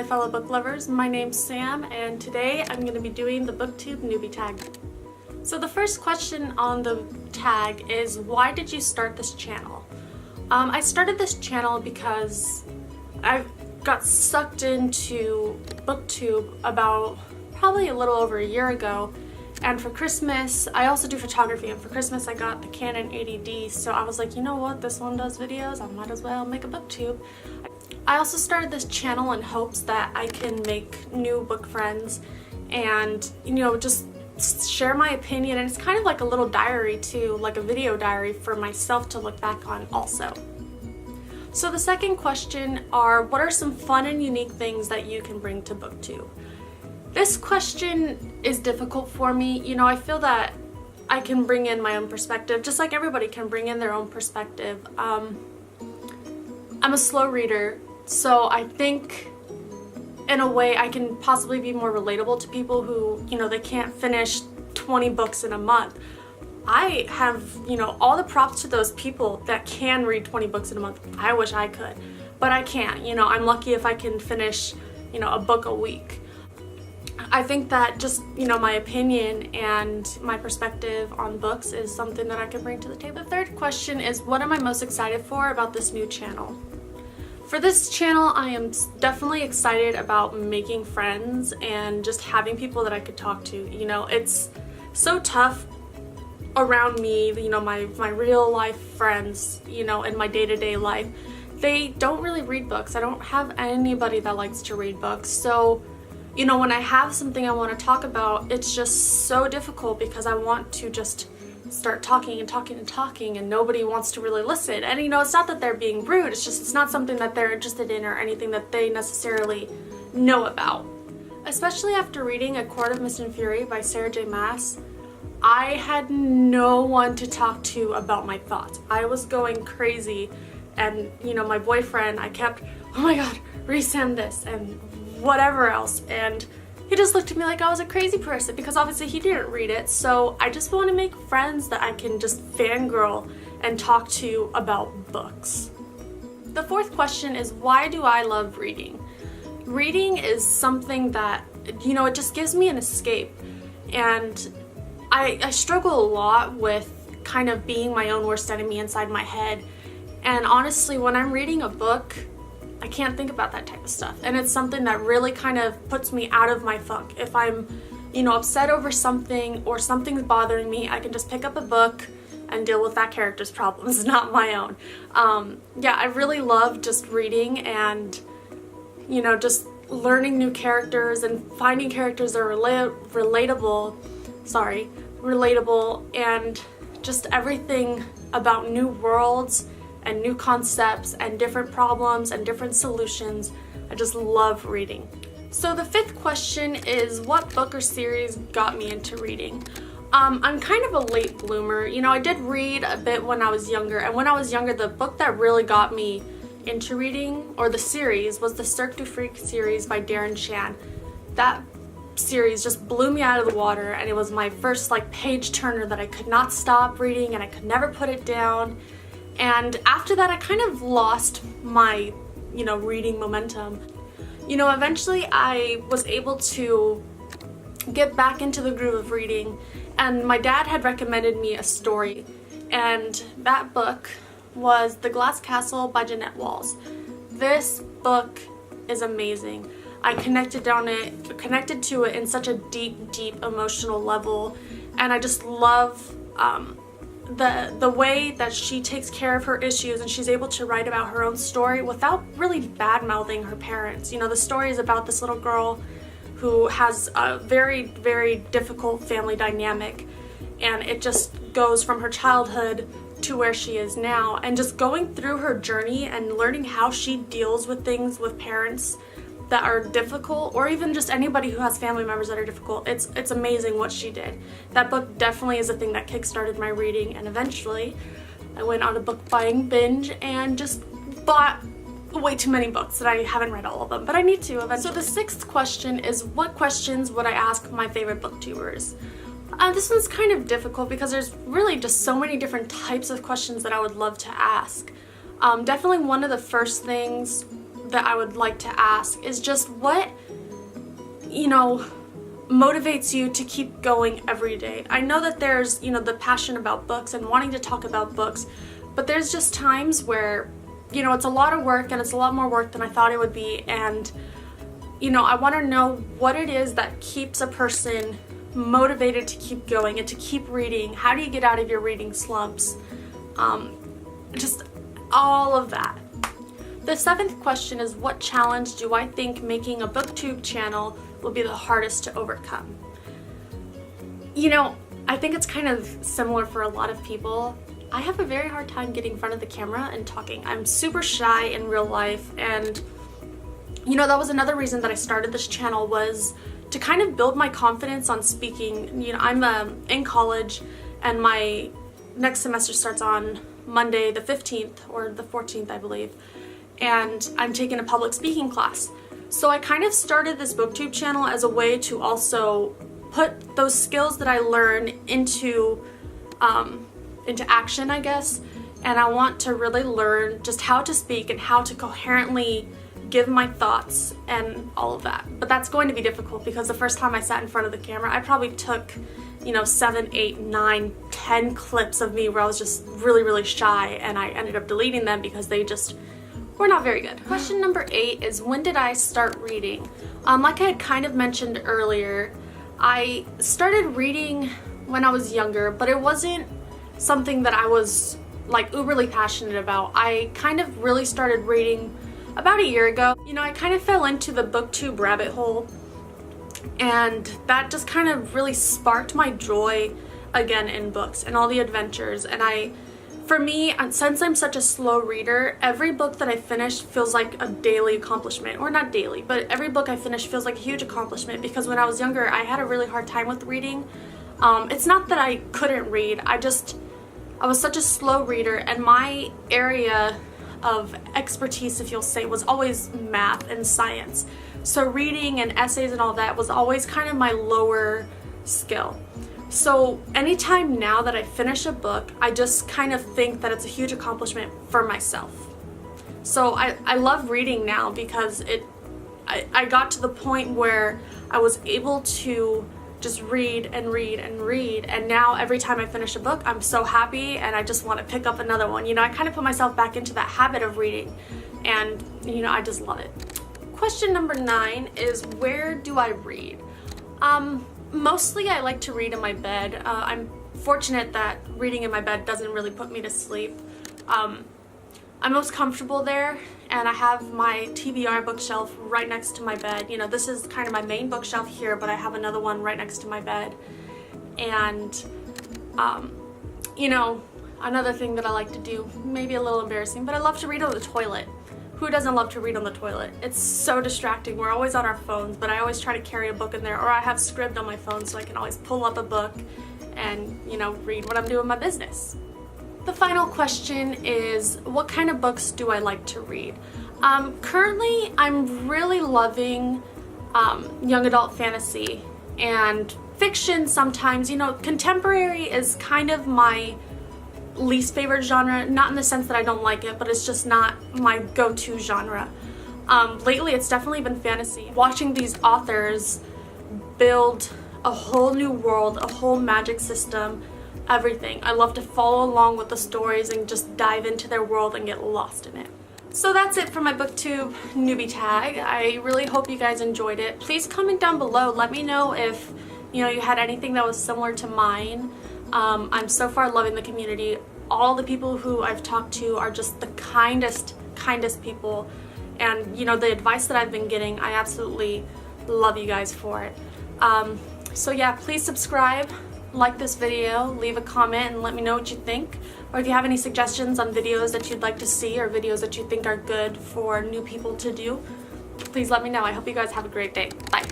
fellow book lovers, my name's Sam and today I'm going to be doing the BookTube newbie tag. So the first question on the tag is, why did you start this channel? I started this channel because I got sucked into BookTube about probably a little over a year ago, and for Christmas, I also do photography, and for Christmas I got the Canon 80D, so I was like, you know what, this one does videos, I might as well make a BookTube. I also started this channel in hopes that I can make new book friends and, you know, just share my opinion, and it's kind of like a little diary too, like a video diary for myself to look back on also. So the second question are, what are some fun and unique things that you can bring to BookTube? This question is difficult for me. You know, I feel that I can bring in my own perspective, just like everybody can bring in their own perspective. I'm a slow reader, so I think in a way I can possibly be more relatable to people who, you know, they can't finish 20 books in a month. I have, you know, all the props to those people that can read 20 books in a month. I wish I could, but I can't. You know, I'm lucky if I can finish, you know, a book a week. I think that just, you know, my opinion and my perspective on books is something that I can bring to the table. The third question is, what am I most excited for about this new channel? For this channel, I am definitely excited about making friends and just having people that I could talk to. You know, it's so tough around me, you know, my real life friends, you know, in my day-to-day life. They don't really read books. I don't have anybody that likes to read books. So, you know, when I have something I want to talk about, it's just so difficult because I want to just start talking and talking and talking, and nobody wants to really listen. And, you know, it's not that they're being rude, it's just it's not something that they're interested in or anything that they necessarily know about. Especially after reading A Court of Mist and Fury by Sarah J. Maas, I had no one to talk to about my thoughts. I was going crazy, and, you know, my boyfriend, I kept, oh my god, resend this and whatever else, and he just looked at me like I was a crazy person because obviously he didn't read it. So I just want to make friends that I can just fangirl and talk to about books. The fourth question is, why do I love reading? Reading is something that, you know, it just gives me an escape, and I struggle a lot with kind of being my own worst enemy inside my head, and honestly when I'm reading a book I can't think about that type of stuff, and it's something that really kind of puts me out of my funk. If I'm, you know, upset over something or something's bothering me, I can just pick up a book and deal with that character's problems, not my own. Yeah, I really love just reading and, you know, just learning new characters and finding characters that are relatable, and just everything about new worlds and new concepts and different problems and different solutions. I just love reading. So the fifth question is, what book or series got me into reading? I'm kind of a late bloomer. You know, I did read a bit when I was younger, and when I was younger, the book that really got me into reading, or the series, was the Cirque du Freak series by Darren Shan. That series just blew me out of the water, and it was my first like page turner that I could not stop reading and I could never put it down. And after that, I kind of lost my, you know, reading momentum. You know, eventually I was able to get back into the groove of reading, and my dad had recommended me a story, and that book was The Glass Castle by Jeanette Walls. This book is amazing. I connected to it in such a deep emotional level, and I just love the way that she takes care of her issues, and she's able to write about her own story without really bad-mouthing her parents. You know, the story is about this little girl who has a very difficult family dynamic, and it just goes from her childhood to where she is now, and just going through her journey and learning how she deals with things with parents that are difficult, or even just anybody who has family members that are difficult. It's amazing what she did. That book definitely is a thing that kickstarted my reading, and eventually I went on a book buying binge and just bought way too many books that I haven't read all of them, but I need to eventually. So the sixth question is, what questions would I ask my favorite booktubers? This one's kind of difficult because there's really just so many different types of questions that I would love to ask. Definitely one of the first things that I would like to ask is just what, motivates you to keep going every day. I know that there's, the passion about books and wanting to talk about books, but there's just times where, it's a lot of work and it's a lot more work than I thought it would be, and, I want to know what it is that keeps a person motivated to keep going and to keep reading. How do you get out of your reading slumps? Just all of that. The 7th question is, what challenge do I think making a BookTube channel will be the hardest to overcome? I think it's kind of similar for a lot of people. I have a very hard time getting in front of the camera and talking. I'm super shy in real life, and that was another reason that I started this channel, was to kind of build my confidence on speaking. I'm in college, and my next semester starts on Monday the 15th or the 14th, I believe, and I'm taking a public speaking class. So I kind of started this BookTube channel as a way to also put those skills that I learned into action, I guess, and I want to really learn just how to speak and how to coherently give my thoughts and all of that. But that's going to be difficult because the first time I sat in front of the camera, I probably took 7, 8, 9, 10 clips of me where I was just really, really shy, and I ended up deleting them because they just were not very good. Question number 8 is, when did I start reading? Like I had kind of mentioned earlier, I started reading when I was younger, but it wasn't something that I was like uberly passionate about. I kind of really started reading about a year ago. I kind of fell into the BookTube rabbit hole, and that just kind of really sparked my joy again in books and all the adventures. And for me, since I'm such a slow reader, every book that I finish feels like a daily accomplishment. Or not daily, but every book I finish feels like a huge accomplishment, because when I was younger, I had a really hard time with reading. It's not that I couldn't read, I was such a slow reader, and my area of expertise, if you'll say, was always math and science. So reading and essays and all that was always kind of my lower skill. So anytime now that I finish a book, I just kind of think that it's a huge accomplishment for myself. So I love reading now because I got to the point where I was able to just read and read and read, and now every time I finish a book, I'm so happy and I just want to pick up another one. I kind of put myself back into that habit of reading, and I just love it. Question number 9 is, where do I read? Mostly I like to read in my bed. I'm fortunate that reading in my bed doesn't really put me to sleep. I'm most comfortable there, and I have my TBR bookshelf right next to my bed. This is kind of my main bookshelf here, but I have another one right next to my bed. And another thing that I like to do, maybe a little embarrassing, but I love to read on the toilet. Who doesn't love to read on the toilet? It's so distracting. We're always on our phones, but I always try to carry a book in there, or I have Scribd on my phone so I can always pull up a book and, read when I'm doing my business. The final question is, what kind of books do I like to read? Currently, I'm really loving young adult fantasy and fiction sometimes. Contemporary is kind of my least favorite genre, not in the sense that I don't like it, but it's just not my go-to genre. Lately, it's definitely been fantasy. Watching these authors build a whole new world, a whole magic system, everything. I love to follow along with the stories and just dive into their world and get lost in it. So that's it for my BookTube newbie tag. I really hope you guys enjoyed it. Please comment down below. Let me know if you had anything that was similar to mine. I'm so far loving the community. All the people who I've talked to are just the kindest people. And the advice that I've been getting, I absolutely love you guys for it. So yeah, please subscribe. Like this video, leave a comment and let me know what you think, or if you have any suggestions on videos that you'd like to see or videos that you think are good for new people to do, please let me know. I hope you guys have a great day. Bye.